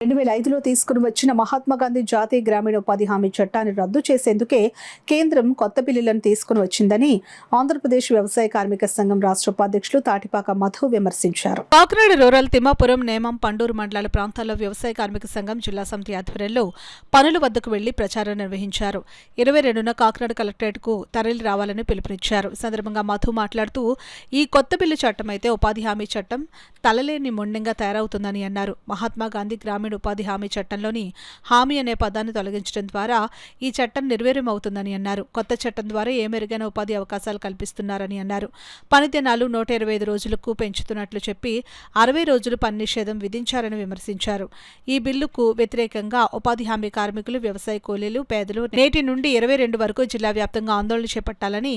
2005లో తీసుకుని వచ్చిన మహాత్మాగాంధీ జాతీయ గ్రామీణ ఉపాధి హామీ చట్టాన్ని రద్దు చేసేందుకే కేంద్రం కొత్త బిల్లులను తీసుకుని వచ్చిందని ఆంధ్రప్రదేశ్ వ్యవసాయ కార్మిక సంఘం రాష్ట్ర ఉపాధ్యక్షులు తాటిపాక మధు విమర్శించారు. కాకినాడ రూరల్, తిమ్మాపురం, నేమం, పండూరు మండలాల ప్రాంతాల్లో వ్యవసాయ కార్మిక సంఘం జిల్లా సమితి ఆధ్వర్యంలో పనుల వద్దకు వెళ్లి ప్రచారం నిర్వహించారు. 22న కాకినాడ కలెక్టరేట్కు తరలి రావాలని పిలుపునిచ్చారు. ఈ సందర్భంగా మధు మాట్లాడుతూ ఈ కొత్త బిల్లు చట్టం అయితే ఉపాధి హామీ చట్టం తలలేని మొండంగా తయారవుతుందని అన్నారు. మహాత్మాగాంధీ గ్రామీణ ఉపాధి హామీ చట్టంలోని హామీ అనే పదాన్ని తొలగించడం ద్వారా ఈ చట్టం నిర్వీర్యమవుతుందని అన్నారు. కొత్త చట్టం ద్వారా ఏ మెరుగైన ఉపాధి అవకాశాలు కల్పిస్తున్నారని అన్నారు. పని దినాలు 125 రోజులకు పెంచుతున్నట్లు చెప్పి 60 రోజులు పని నిషేధం విధించారని విమర్శించారు. ఈ బిల్లుకు వ్యతిరేకంగా ఉపాధి హామీ కార్మికులు, వ్యవసాయ కూలీలు, పేదలు నేటి నుండి 22 వరకు జిల్లా వ్యాప్తంగా ఆందోళన చేపట్టాలని,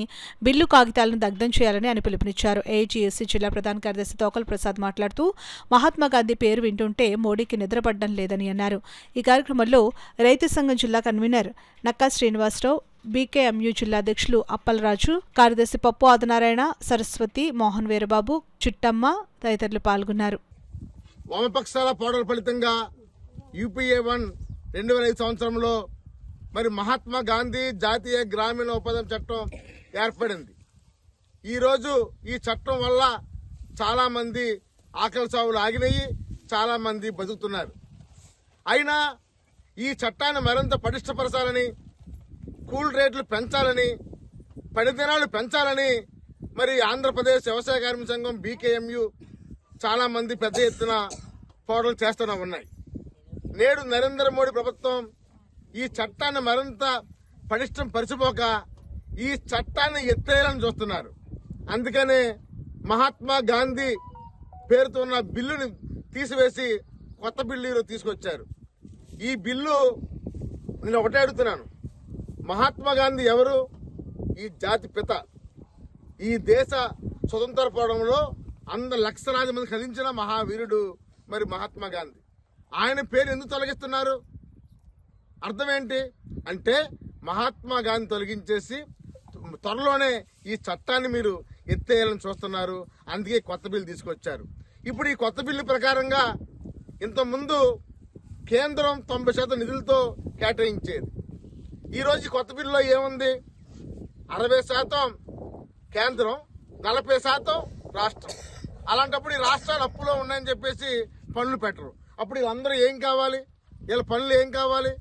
బిల్లు కాగితాలను దగ్ధం చేయాలని అని పిలుపునిచ్చారు. ఏఐజీఎస్సీ జిల్లా ప్రధాన కార్యదర్శి తోకల్ ప్రసాద్ మాట్లాడుతూ మహాత్మాగాంధీ పేరు వింటుంటే మోడీకి నిద్రపడ్డం లేదని అన్నారు. ఈ కార్యక్రమంలో రైతు సంఘం జిల్లా కన్వీనర్ నక్కా శ్రీనివాసరావు, బీకేఎంయూ జిల్లా అధ్యక్షులు అప్పలరాజు, కార్యదర్శి పప్పు ఆదినారాయణ, సరస్వతి, మోహన్ వీరబాబు, చిట్టమ్మ తదితరులు పాల్గొన్నారు. వామపక్షాల పోరాట ఫలితంగా యూపీఏ 1 2005 సంవత్సరంలో మరి మహాత్మా గాంధీ జాతీయ గ్రామీణ ఉపాధి చట్టం ఏర్పడింది. ఈరోజు ఈ చట్టం వల్ల చాలా మంది ఆకలి చావులు ఆగినాయి, చాలా మంది బతుకుతున్నారు. అయినా ఈ చట్టాన్ని మరింత పటిష్టపరచాలని, కూల్ రేట్లు పెంచాలని, పని దినాలు పెంచాలని మరి ఆంధ్రప్రదేశ్ వ్యవసాయ కార్మిక సంఘం బీకేఎంయూ చాలా మంది పెద్ద ఎత్తున పోరాటాలు చేస్తూనే ఉన్నాయి. నేడు నరేంద్ర మోడీ ప్రభుత్వం ఈ చట్టాన్ని మరింత పటిష్టం పరిచిపోక ఈ చట్టాన్ని ఎత్తేయాలని చూస్తున్నారు. అందుకనే మహాత్మా గాంధీ పేరుతో ఉన్న బిల్లుని తీసివేసి కొత్త బిల్లు తీసుకొచ్చారు. ఈ బిల్లు నేను ఒకటే అడుగుతున్నాను, మహాత్మా గాంధీ ఎవరు? ఈ జాతి పిత. ఈ దేశ స్వతంత్ర పోరాటంలో లక్షలాది మంది కలిగించిన మహావీరుడు మరి మహాత్మా గాంధీ. ఆయన పేరు ఎందుకు తొలగిస్తున్నారు? అర్థం ఏంటి అంటే మహాత్మా గాంధీ తొలగించేసి త్వరలోనే ఈ చట్టాన్ని మీరు ఎత్తేయాలని చూస్తున్నారు. అందుకే కొత్త బిల్లు తీసుకొచ్చారు. ఇప్పుడు ఈ కొత్త బిల్లు ప్రకారంగా ఇంతకుముందు కేంద్రం 90% నిధులతో కేటాయించేది. ఈరోజు కొత్త బిల్లులో ఏముంది? 60% కేంద్రం, 40% రాష్ట్రం. అలాంటప్పుడు ఈ రాష్ట్రాలు అప్పులో ఉన్నాయని చెప్పేసి పనులు పెట్టరు. అప్పుడు వీళ్ళందరూ ఏం కావాలి? వీళ్ళ పనులు ఏం కావాలి?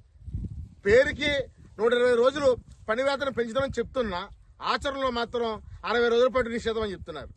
పేరుకి 120 రోజులు పని వేతనం పెంచుతామని చెప్తున్నా ఆచరణలో మాత్రం 60 రోజుల పాటు నిషేధం అని చెప్తున్నారు.